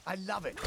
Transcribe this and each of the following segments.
I love it.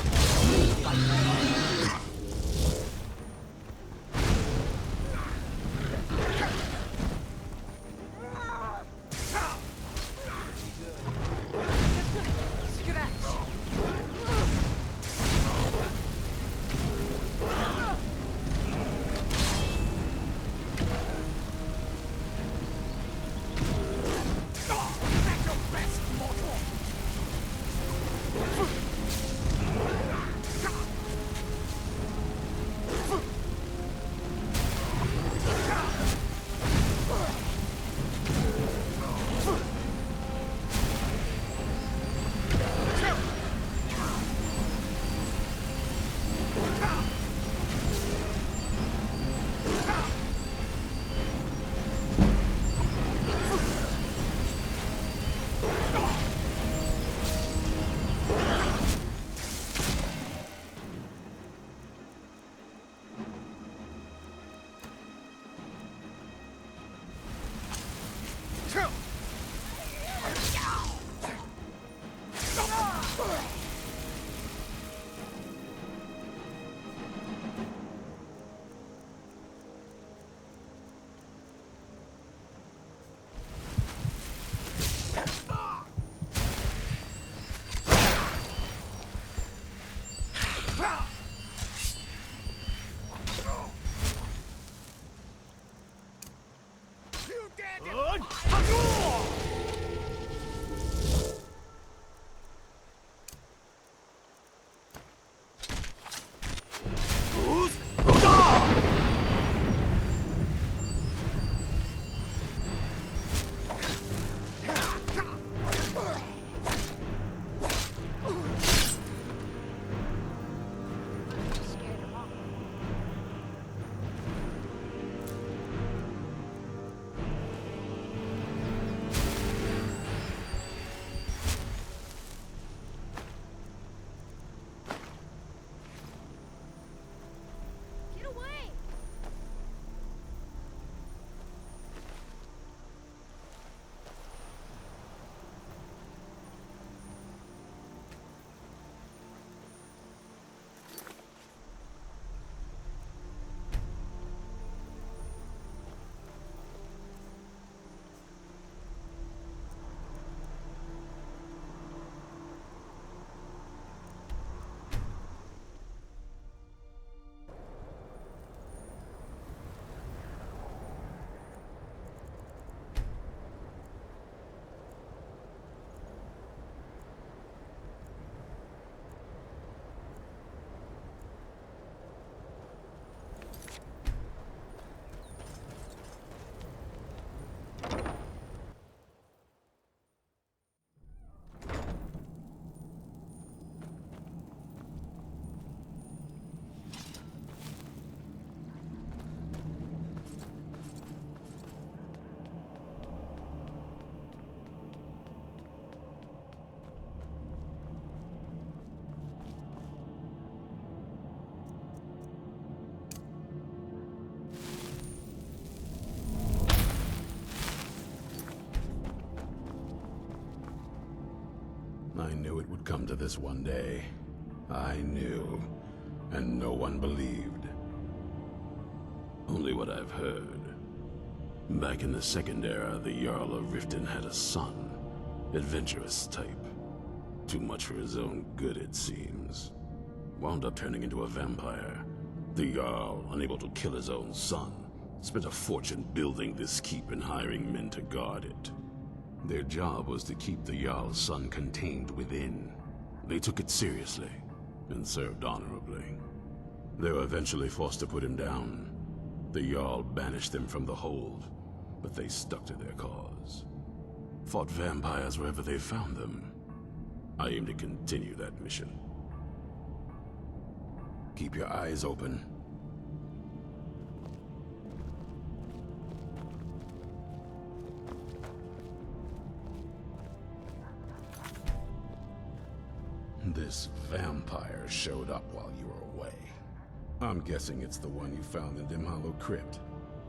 I knew it would come to this one day. I knew, and no one believed. Only what I've heard. Back in the Second Era, the Jarl of Riften had a son. Adventurous type. Too much for his own good, it seems. Wound up turning into a vampire. The Jarl, unable to kill his own son, spent a fortune building this keep and hiring men to guard it. Their job was to keep the Jarl's son contained within. They took it seriously, and served honorably. They were eventually forced to put him down. The Jarl banished them from the hold, but they stuck to their cause. Fought vampires wherever they found them. I aim to continue that mission. Keep your eyes open. This vampire showed up while you were away. I'm guessing it's the one you found in Dim Hollow Crypt.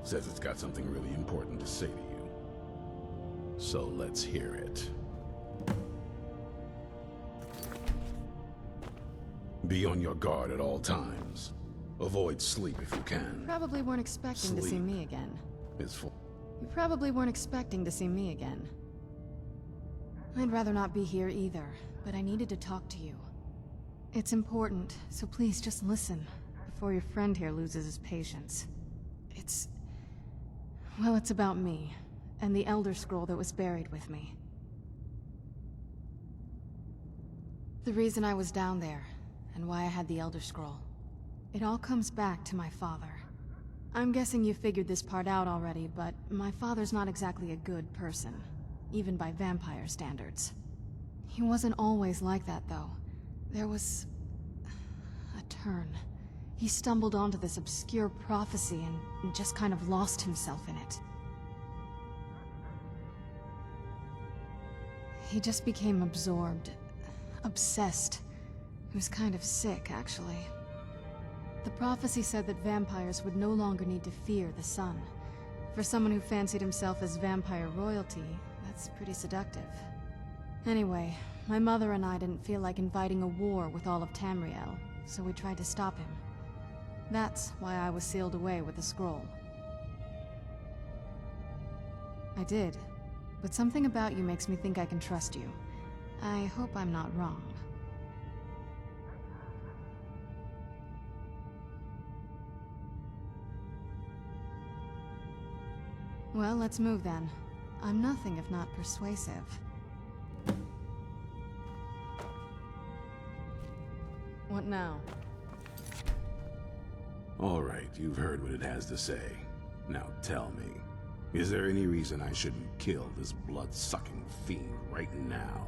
Says it's got something really important to say to you. So let's hear it. Be on your guard at all times. Avoid sleep if you can. Probably weren't expecting to see me again. You probably weren't expecting to see me again. I'd rather not be here either, but I needed to talk to you. It's important, so please just listen, before your friend here loses his patience. Well, it's about me, and the Elder Scroll that was buried with me. The reason I was down there, and why I had the Elder Scroll. It all comes back to my father. I'm guessing you figured this part out already, but my father's not exactly a good person, even by vampire standards. He wasn't always like that, though. There was a turn. He stumbled onto this obscure prophecy and just kind of lost himself in it. He just became absorbed, obsessed. He was kind of sick, actually. The prophecy said that vampires would no longer need to fear the sun. For someone who fancied himself as vampire royalty, that's pretty seductive. Anyway, my mother and I didn't feel like inviting a war with all of Tamriel, so we tried to stop him. That's why I was sealed away with the scroll. I did, but something about you makes me think I can trust you. I hope I'm not wrong. Well, let's move then. I'm nothing if not persuasive. What now? All right, you've heard what it has to say. Now tell me, is there any reason I shouldn't kill this blood-sucking fiend right now?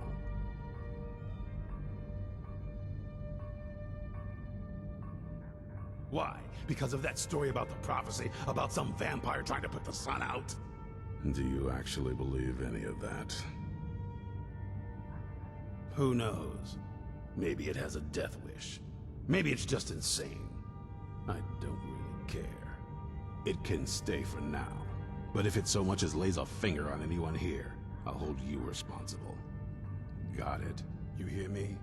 Why? Because of that story about the prophecy, about some vampire trying to put the sun out? Do you actually believe any of that? Who knows? Maybe it has a death wish. Maybe it's just insane. I don't really care. It can stay for now. But if it so much as lays a finger on anyone here, I'll hold you responsible. Got it? You hear me?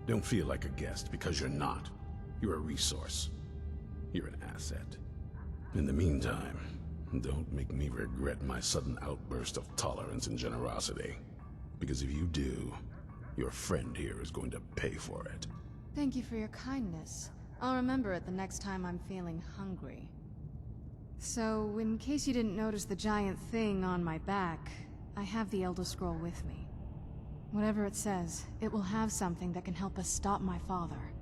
Don't feel like a guest, because you're not. You're a resource. You're an asset. In the meantime, don't make me regret my sudden outburst of tolerance and generosity. Because if you do, your friend here is going to pay for it. Thank you for your kindness. I'll remember it the next time I'm feeling hungry. So, in case you didn't notice the giant thing on my back, I have the Elder Scroll with me. Whatever it says, it will have something that can help us stop my father.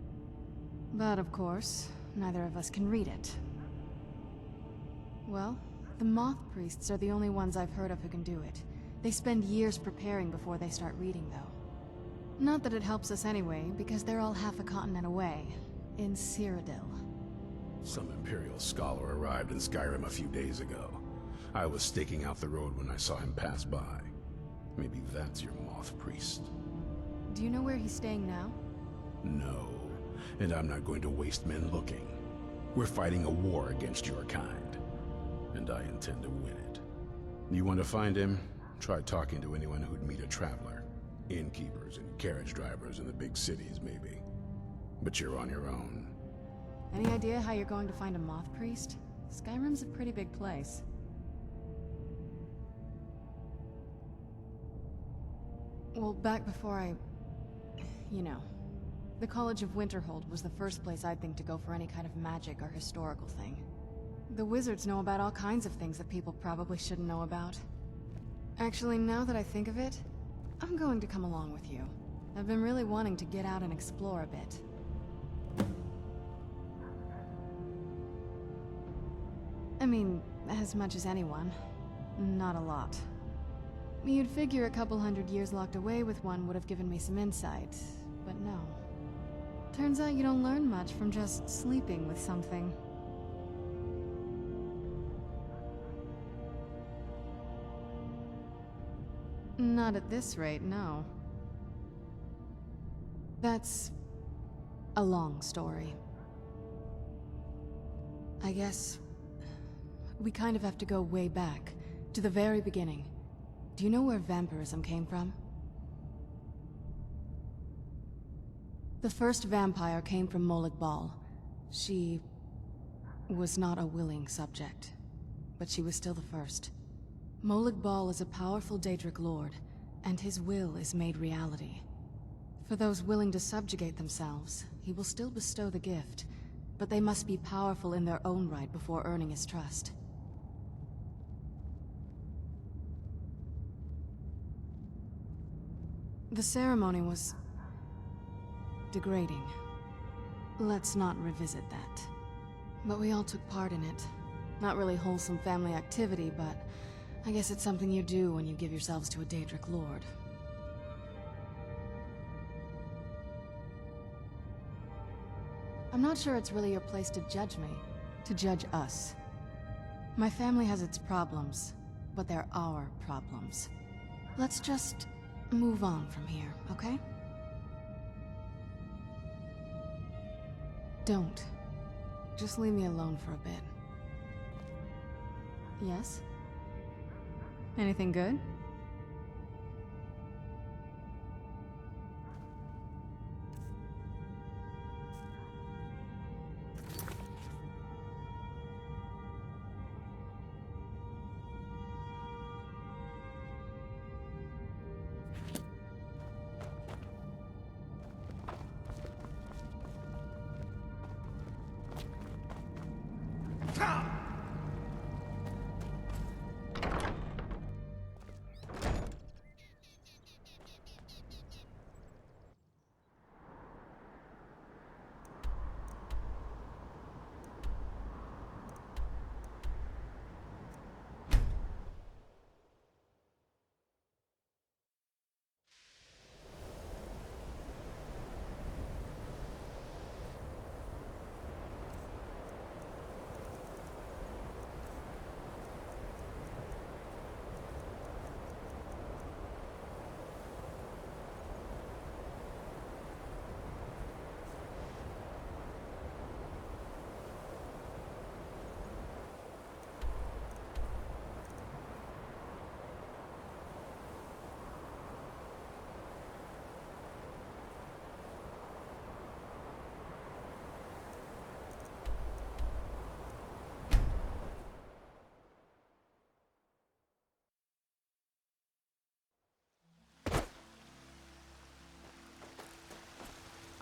But of course, neither of us can read it. Well, the Moth Priests are the only ones I've heard of who can do it. They spend years preparing before they start reading, though. Not that it helps us anyway, because they're all half a continent away, in Cyrodiil. Some Imperial scholar arrived in Skyrim a few days ago. I was staking out the road when I saw him pass by. Maybe that's your Moth Priest. Do you know where he's staying now? No, and I'm not going to waste men looking. We're fighting a war against your kind, and I intend to win it. You want to find him? Try talking to anyone who'd meet a traveler. Innkeepers and carriage drivers in the big cities, maybe. But you're on your own. Any idea how you're going to find a Moth Priest? Skyrim's a pretty big place. Well, back before you know, the College of Winterhold was the first place I'd think to go for any kind of magic or historical thing. The wizards know about all kinds of things that people probably shouldn't know about. Actually, now that I think of it, I'm going to come along with you. I've been really wanting to get out and explore a bit. I mean, as much as anyone. Not a lot. You'd figure a couple hundred years locked away with one would have given me some insight, but no. Turns out you don't learn much from just sleeping with something. Not at this rate, no. That's a long story. I guess we kind of have to go way back, to the very beginning. Do you know where vampirism came from? The first vampire came from Molag Bal. She was not a willing subject, but she was still the first. Molag Bal is a powerful Daedric lord, and his will is made reality. For those willing to subjugate themselves, he will still bestow the gift, but they must be powerful in their own right before earning his trust. The ceremony was degrading. Let's not revisit that. But we all took part in it. Not really wholesome family activity, but I guess it's something you do when you give yourselves to a Daedric lord. I'm not sure it's really your place to judge me, to judge us. My family has its problems, but they're our problems. Let's just move on from here, okay? Don't. Just leave me alone for a bit. Yes? Anything good?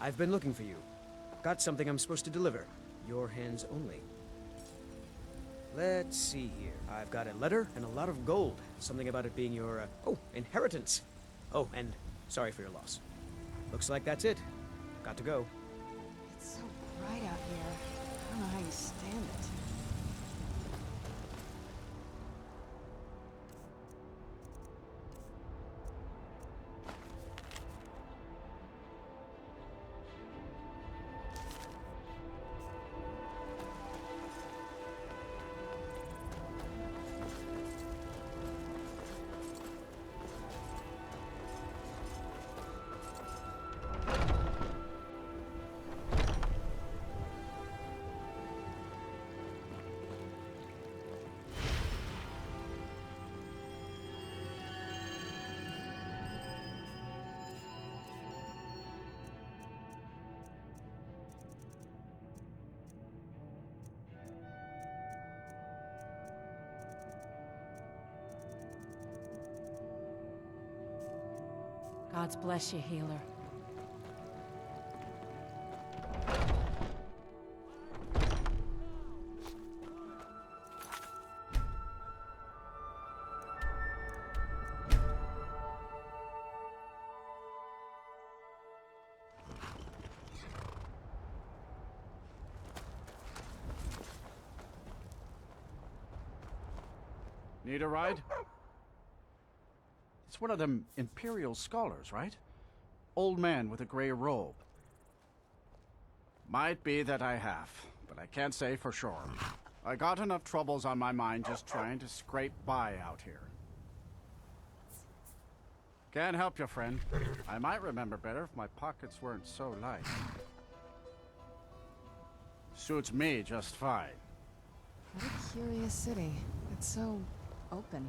I've been looking for you. Got something I'm supposed to deliver. Your hands only. Let's see here. I've got a letter and a lot of gold. Something about it being your, inheritance. Oh, and sorry for your loss. Looks like that's it. Got to go. It's so bright out here. I don't know how you stand it. God bless you, healer. Need a ride? It's one of them Imperial scholars, right? Old man with a gray robe. Might be that I have, but I can't say for sure. I got enough troubles on my mind just trying to scrape by out here. Can't help you, friend. I might remember better if my pockets weren't so light. Suits me just fine. What a curious city. It's so open.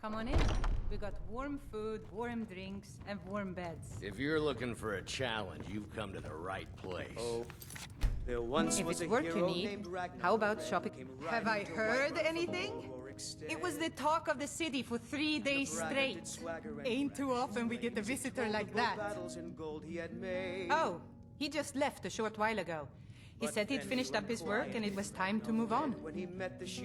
Come on in. We got warm food, warm drinks, and warm beds. If you're looking for a challenge, you've come to the right place. Oh, there once If was it's a work you hero need, named Ragnar. how about shopping? Have I heard anything? It was the talk of the city for 3 days straight. Ain't too often we get a visitor like that. Oh, he just left a short while ago. He said he'd finished up his work and it was time to move on.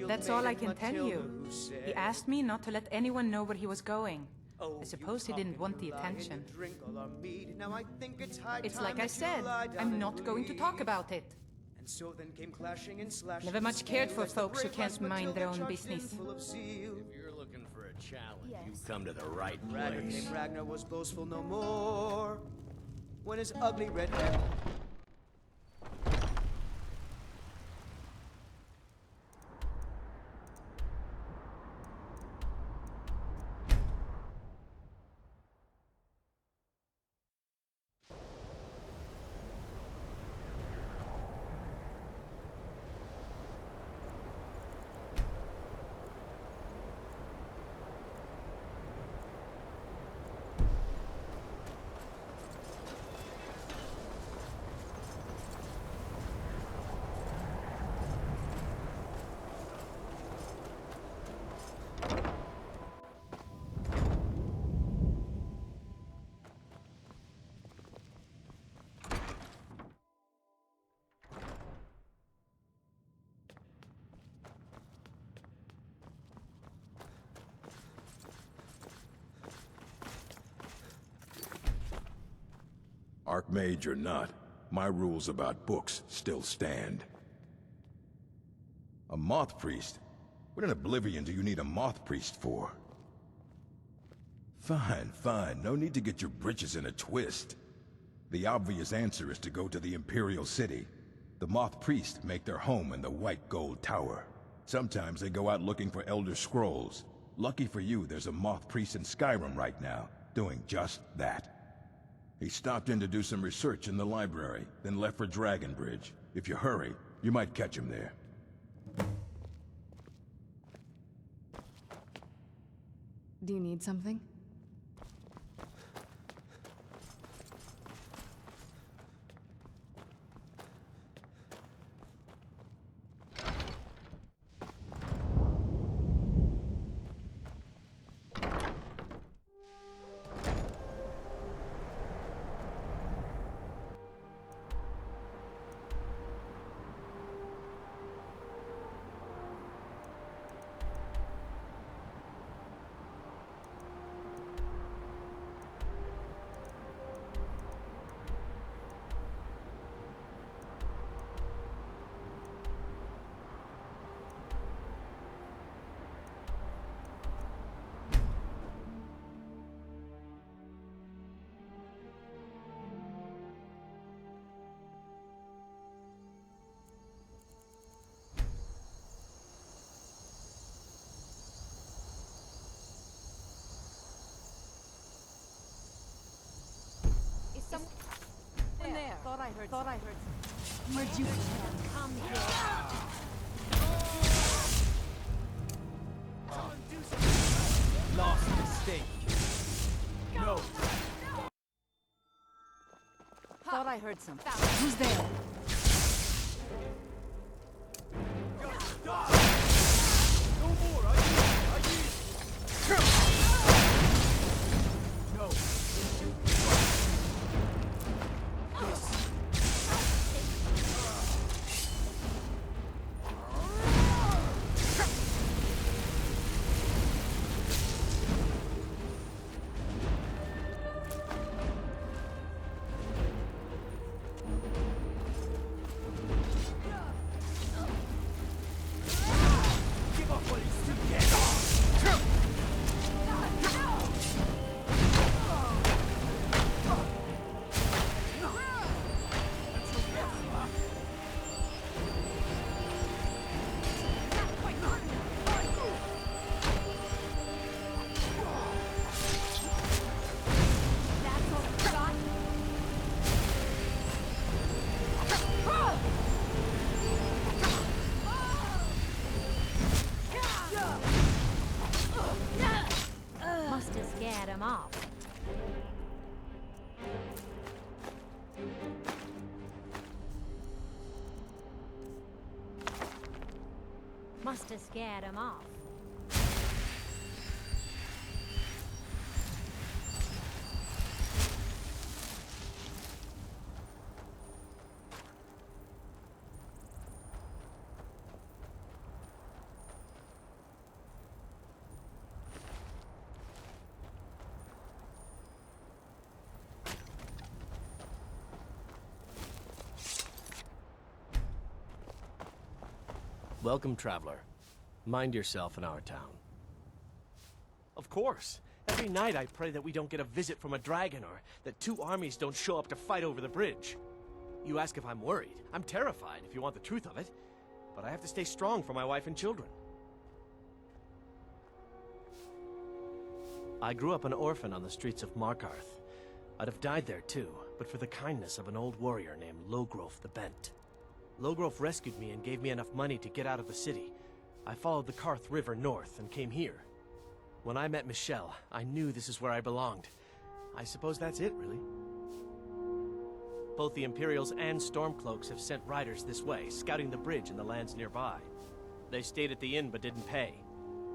That's all I can tell you. He asked me not to let anyone know where he was going. I suppose he didn't want the attention. It's like I said, I'm not going to talk about it. Never much cared for folks who can't mind their own business. If you're looking for a challenge, you've come to the right Ragnar place. came Ragnar was boastful no more. When his ugly red hair. Archmage or not, my rules about books still stand. A moth priest? What in Oblivion do you need a moth priest for? Fine, fine. No need to get your britches in a twist. The obvious answer is to go to the Imperial City. The moth priests make their home in the White Gold Tower. Sometimes they go out looking for Elder Scrolls. Lucky for you, there's a moth priest in Skyrim right now, doing just that. He stopped in to do some research in the library, then left for Dragonbridge. If you hurry, you might catch him there. Do you need something? There. Thought I heard. Where'd you Come here. Lost mistake. No. Thought I heard something. Who's there? No more. I need. No. Must have scared him off. Welcome, traveler. Mind yourself in our town. Of course. Every night I pray that we don't get a visit from a dragon or that two armies don't show up to fight over the bridge. You ask if I'm worried. I'm terrified, if you want the truth of it. But I have to stay strong for my wife and children. I grew up an orphan on the streets of Markarth. I'd have died there too, but for the kindness of an old warrior named Logrove the Bent. Logrove rescued me and gave me enough money to get out of the city. I followed the Karth River north and came here. When I met Michelle, I knew this is where I belonged. I suppose that's it, really. Both the Imperials and Stormcloaks have sent riders this way, scouting the bridge and the lands nearby. They stayed at the inn but didn't pay.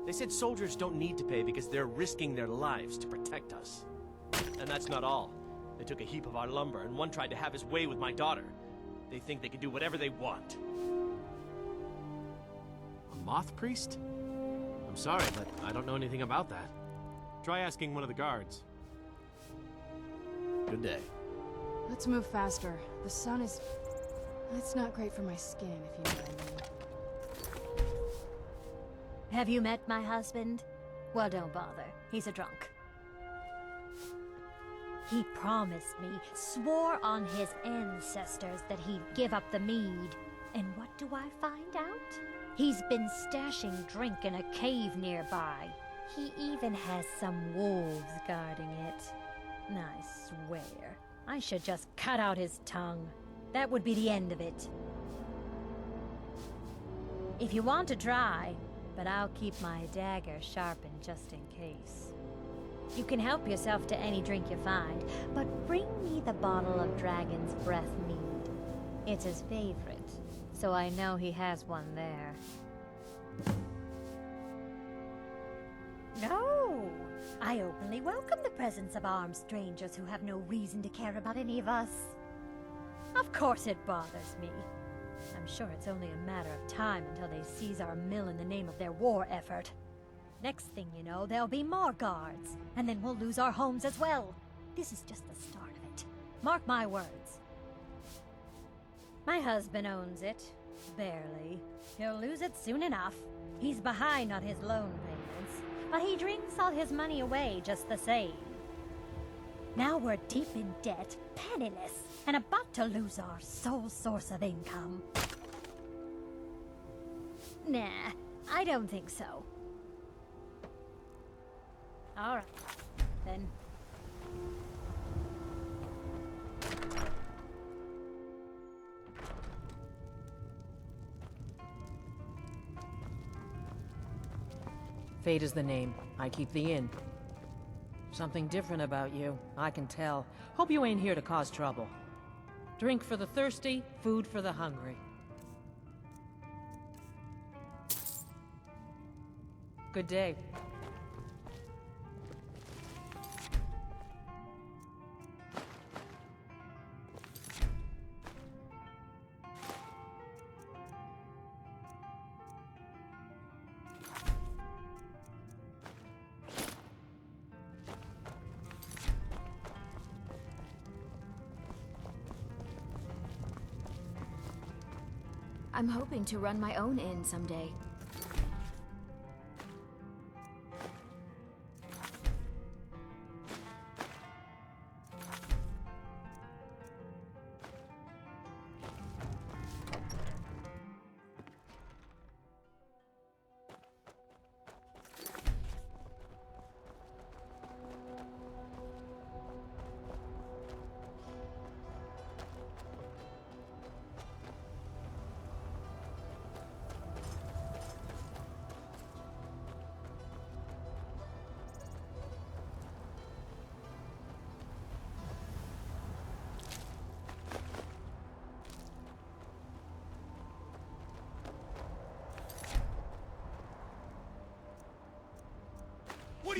They said soldiers don't need to pay because they're risking their lives to protect us. And that's not all. They took a heap of our lumber, and one tried to have his way with my daughter. They think they can do whatever they want. A moth priest? I'm sorry, but I don't know anything about that. Try asking one of the guards. Good day. Let's move faster. The sun is... It's not great for my skin, if you know what I mean. Have you met my husband? Well, don't bother. He's a drunk. He promised me, swore on his ancestors that he'd give up the mead. And what do I find out? He's been stashing drink in a cave nearby. He even has some wolves guarding it. I swear, I should just cut out his tongue. That would be the end of it. If you want to try, but I'll keep my dagger sharpened just in case. You can help yourself to any drink you find, but bring me the bottle of Dragon's Breath mead. It's his favorite, so I know he has one there. No! I openly welcome the presence of armed strangers who have no reason to care about any of us. Of course it bothers me. I'm sure it's only a matter of time until they seize our mill in the name of their war effort. Next thing you know, there'll be more guards, and then we'll lose our homes as well. This is just the start of it. Mark my words. My husband owns it. Barely. He'll lose it soon enough. He's behind on his loan payments, but he drinks all his money away just the same. Now we're deep in debt, penniless, and about to lose our sole source of income. Nah, I don't think so. All right, then. Fate is the name. I keep the inn. Something different about you, I can tell. Hope you ain't here to cause trouble. Drink for the thirsty, food for the hungry. Good day. I'm hoping to run my own inn someday.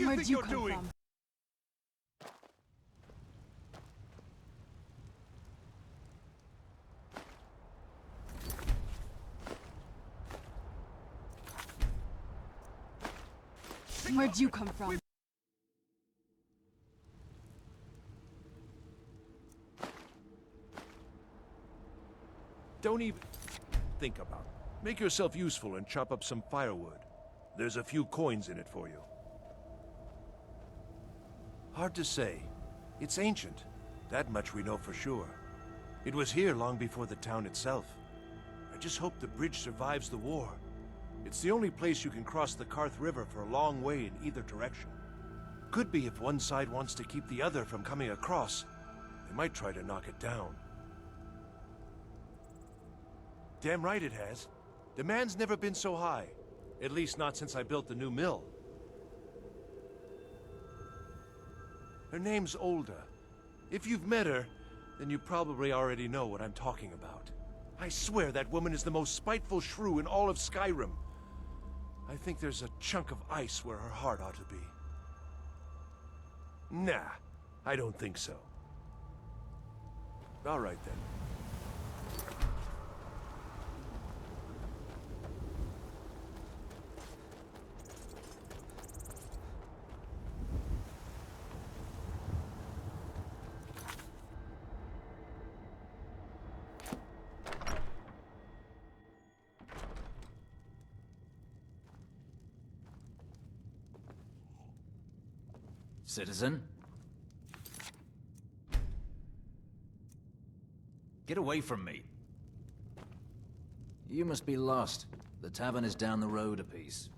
you Where'd think you you're come doing? from? Where'd you come from? Don't even think about it. Make yourself useful and chop up some firewood. There's a few coins in it for you. Hard to say. It's ancient. That much we know for sure. It was here long before the town itself. I just hope the bridge survives the war. It's the only place you can cross the Karth River for a long way in either direction. Could be if one side wants to keep the other from coming across. They might try to knock it down. Damn right it has. Demand's never been so high. At least not since I built the new mill. Her name's Olda. If you've met her, then you probably already know what I'm talking about. I swear that woman is the most spiteful shrew in all of Skyrim. I think there's a chunk of ice where her heart ought to be. Nah, I don't think so. All right then. Citizen? Get away from me. You must be lost. The tavern is down the road a piece.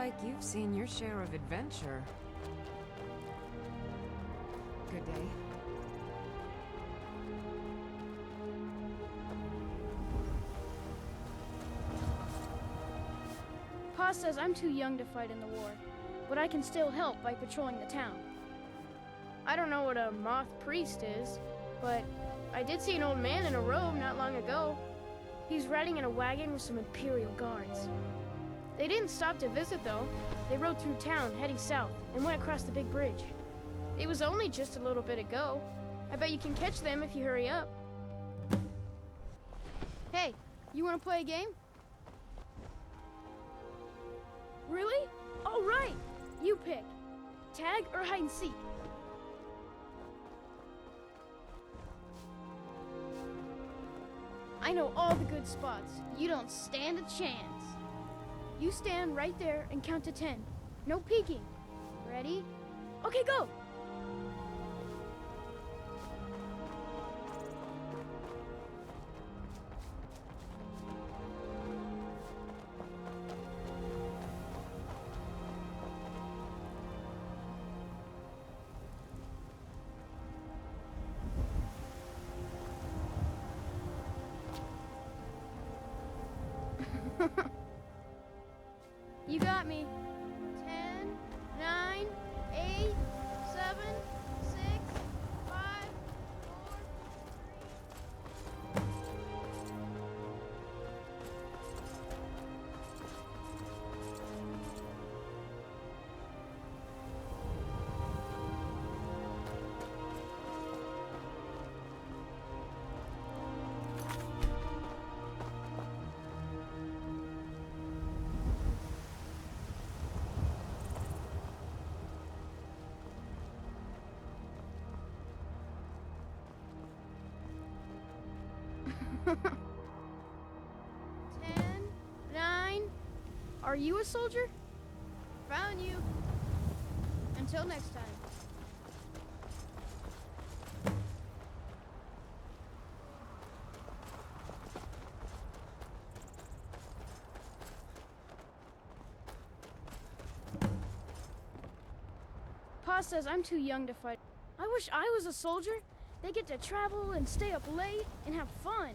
Like you've seen your share of adventure. Good day. Pa says I'm too young to fight in the war, but I can still help by patrolling the town. I don't know what a moth priest is, but I did see an old man in a robe not long ago. He's riding in a wagon with some Imperial guards. They didn't stop to visit, though. They rode through town, heading south, and went across the big bridge. It was only just a little bit ago. I bet you can catch them if you hurry up. Hey, you want to play a game? Really? All right. You pick. Tag or hide and seek. I know all the good spots. You don't stand a chance. You stand right there and count to 10. No peeking. Ready? Okay, go! got me. 10, 9, 8, 7, 6, 5, 4, 3. Ten, 9. Are you a soldier? Found you. Until next time. Pa says I'm too young to fight. I wish I was a soldier. They get to travel and stay up late and have fun.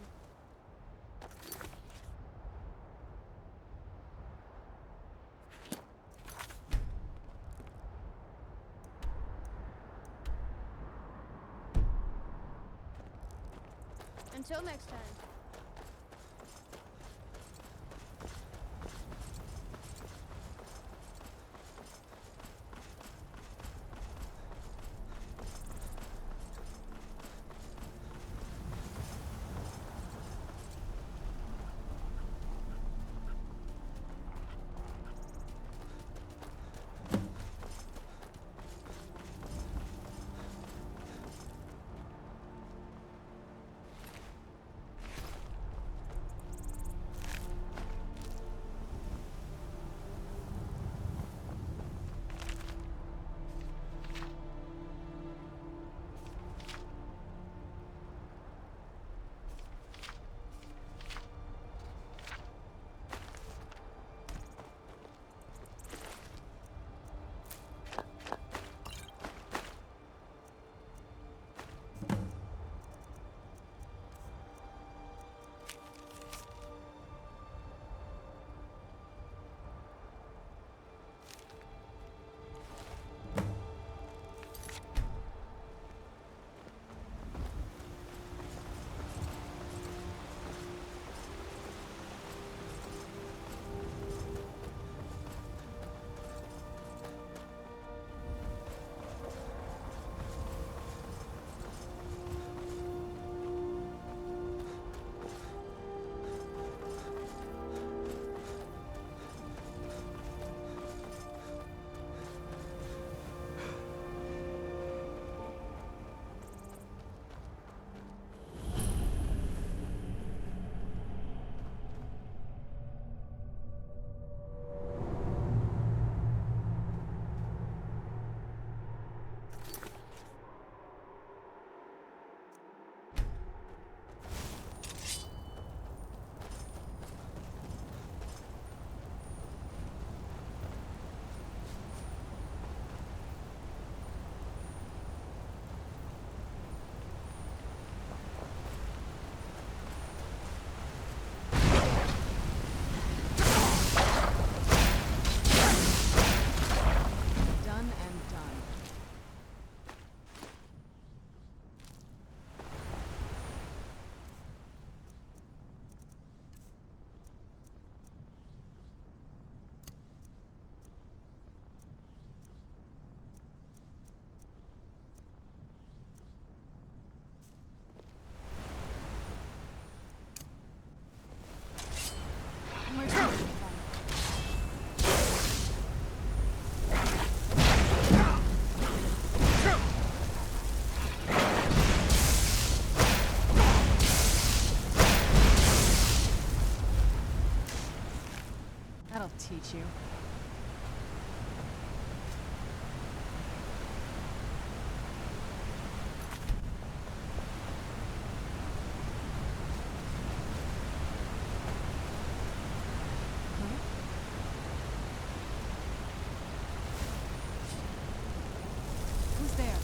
Until next time. That'll teach you. Who's there?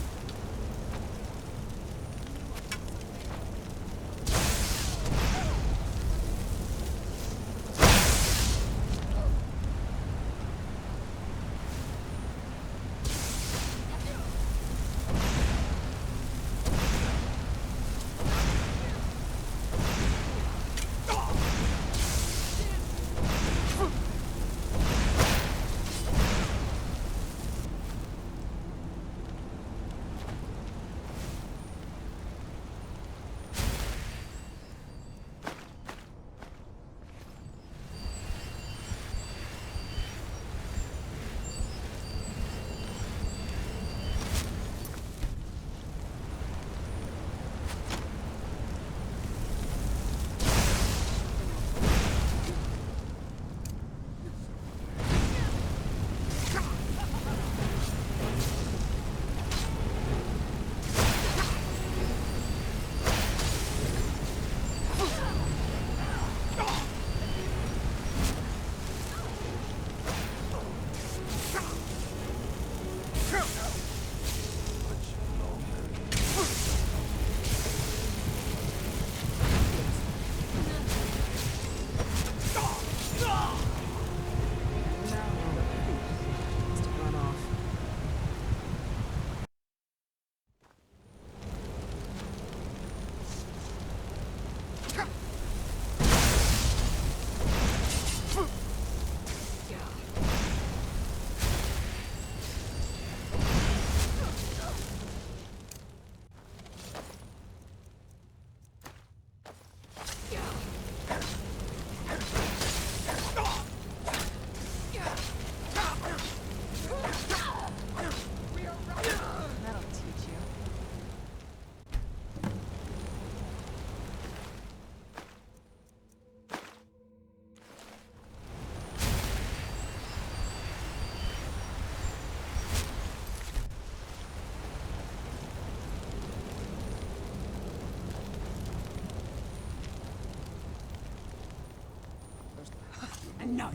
No,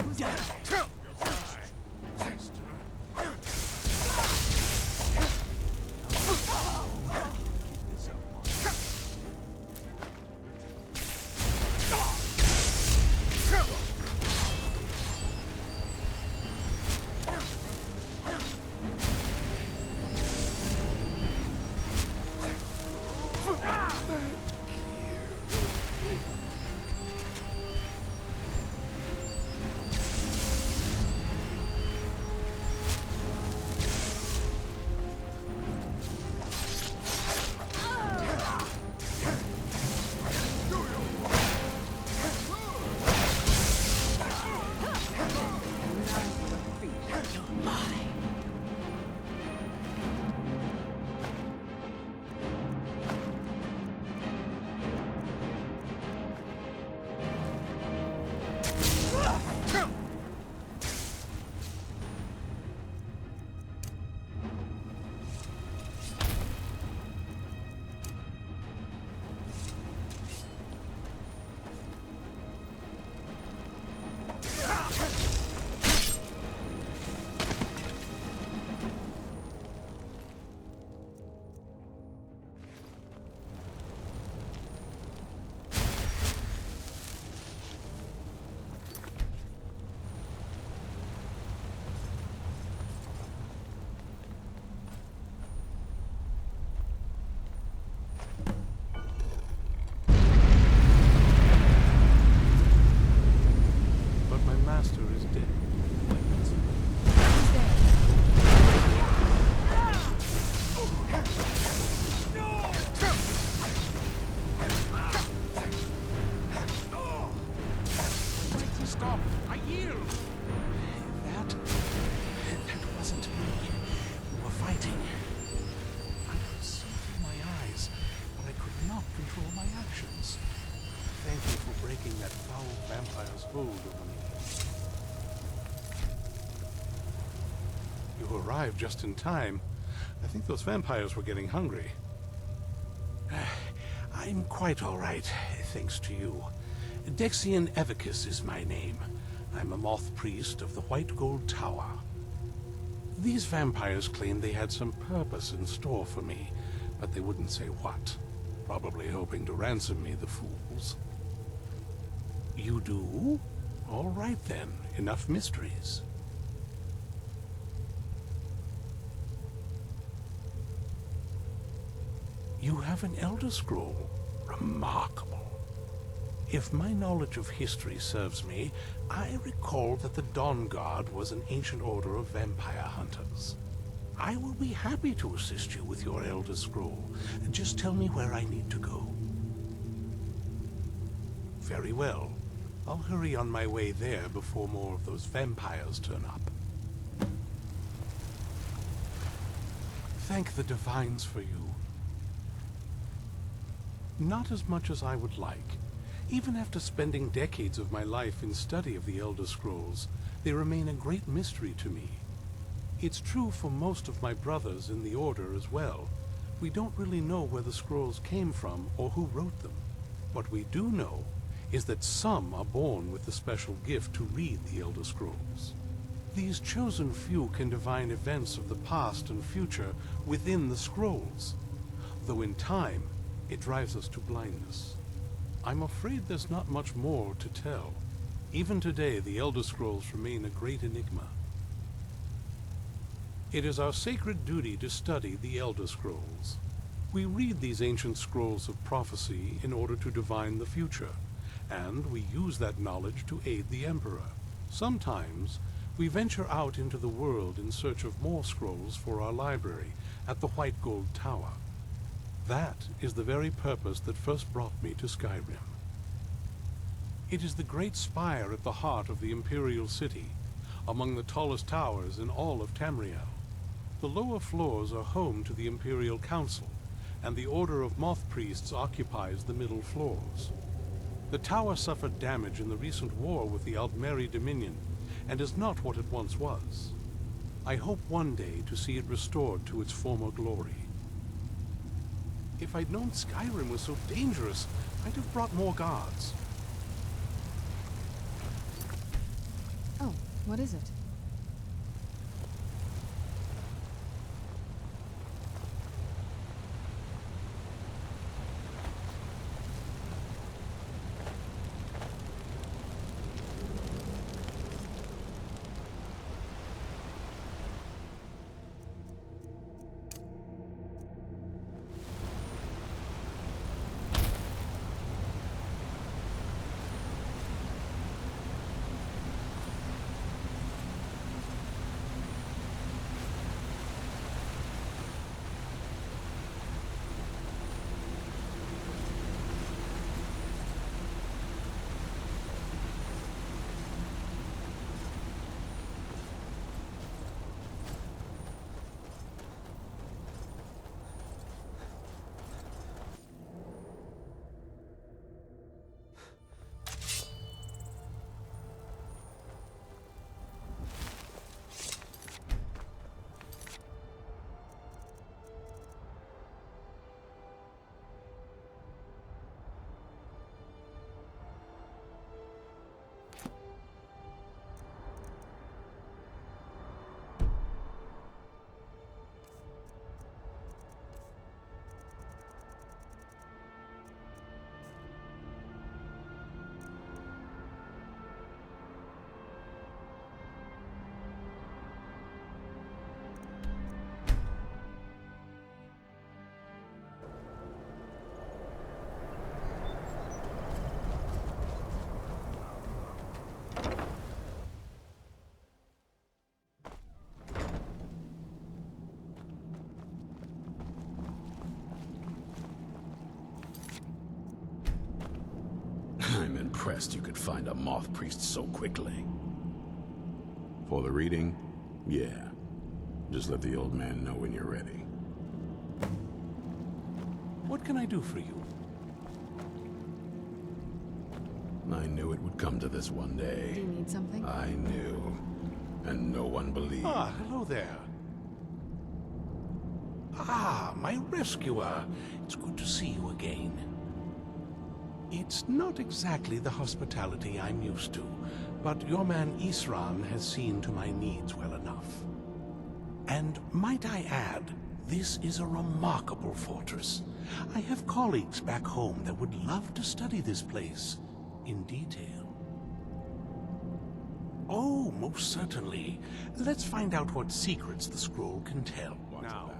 You arrived just in time. I think those vampires were getting hungry. I'm quite all right, thanks to you. Dexian Evicus is my name. I'm a moth priest of the White Gold Tower. These vampires claimed they had some purpose in store for me, but they wouldn't say what. Probably hoping to ransom me, the fools. You do? All right then, enough mysteries. You have an Elder Scroll. Remarkable. If my knowledge of history serves me, I recall that the Dawn Guard was an ancient order of vampire hunters. I will be happy to assist you with your Elder Scroll. Just tell me where I need to go. Very well. I'll hurry on my way there before more of those vampires turn up. Thank the Divines for you. Not as much as I would like. Even after spending decades of my life in study of the Elder Scrolls, they remain a great mystery to me. It's true for most of my brothers in the Order as well. We don't really know where the scrolls came from or who wrote them. What we do know is that some are born with the special gift to read the Elder Scrolls. These chosen few can divine events of the past and future within the scrolls, though in time it drives us to blindness. I'm afraid there's not much more to tell. Even today, the Elder Scrolls remain a great enigma. It is our sacred duty to study the Elder Scrolls. We read these ancient scrolls of prophecy in order to divine the future, and we use that knowledge to aid the Emperor. Sometimes, we venture out into the world in search of more scrolls for our library at the White Gold Tower. That is the very purpose that first brought me to Skyrim. It is the great spire at the heart of the Imperial City, among the tallest towers in all of Tamriel. The lower floors are home to the Imperial Council, and the Order of Moth Priests occupies the middle floors. The tower suffered damage in the recent war with the Aldmeri Dominion, and is not what it once was. I hope one day to see it restored to its former glory. If I'd known Skyrim was so dangerous, I'd have brought more guards. What is it? I'm impressed you could find a moth priest so quickly. For the reading? Yeah. Just let the old man know when you're ready. What can I do for you? I knew it would come to this one day. Do you need something? I knew. And no one believed. Ah, hello there. Ah, my rescuer. It's good to see you again. It's not exactly the hospitality I'm used to, but your man Isran has seen to my needs well enough. And might I add, this is a remarkable fortress. I have colleagues back home that would love to study this place in detail. Oh, most certainly. Let's find out what secrets the scroll can tell. Now,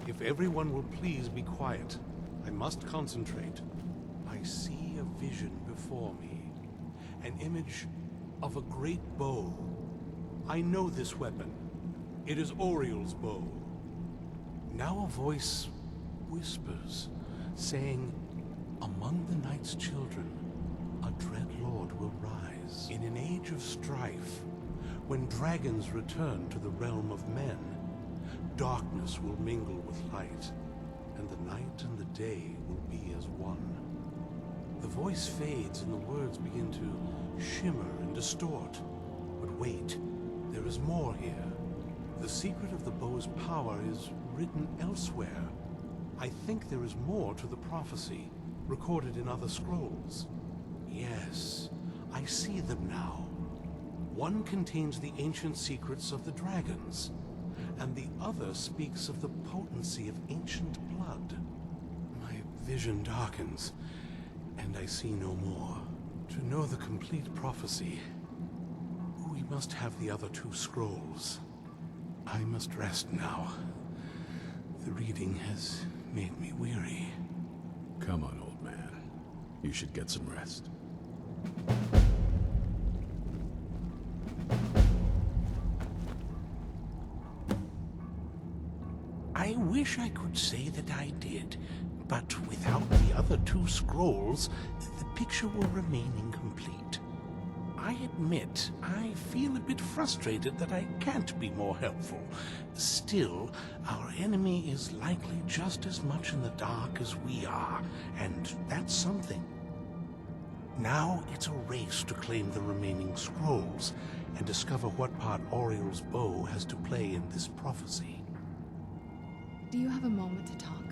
if everyone will please be quiet, I must concentrate. I see a vision before me, an image of a great bow. I know this weapon. It is Oriel's bow. Now a voice whispers, saying, among the night's children, a dread lord will rise. In an age of strife, when dragons return to the realm of men, darkness will mingle with light, and the night and the day will be as one. The voice fades and the words begin to shimmer and distort. But wait, there is more here. The secret of the bow's power is written elsewhere. I think there is more to the prophecy, recorded in other scrolls. Yes, I see them now. One contains the ancient secrets of the dragons, and the other speaks of the potency of ancient blood. My vision darkens, and I see no more. To know the complete prophecy, we must have the other two scrolls. I must rest now. The reading has made me weary. Come on, old man. You should get some rest. I wish I could say that I did, but without the other two scrolls, the picture will remain incomplete. I admit, I feel a bit frustrated that I can't be more helpful. Still, our enemy is likely just as much in the dark as we are, and that's something. Now it's a race to claim the remaining scrolls, and discover what part Oriel's bow has to play in this prophecy. Do you have a moment to talk?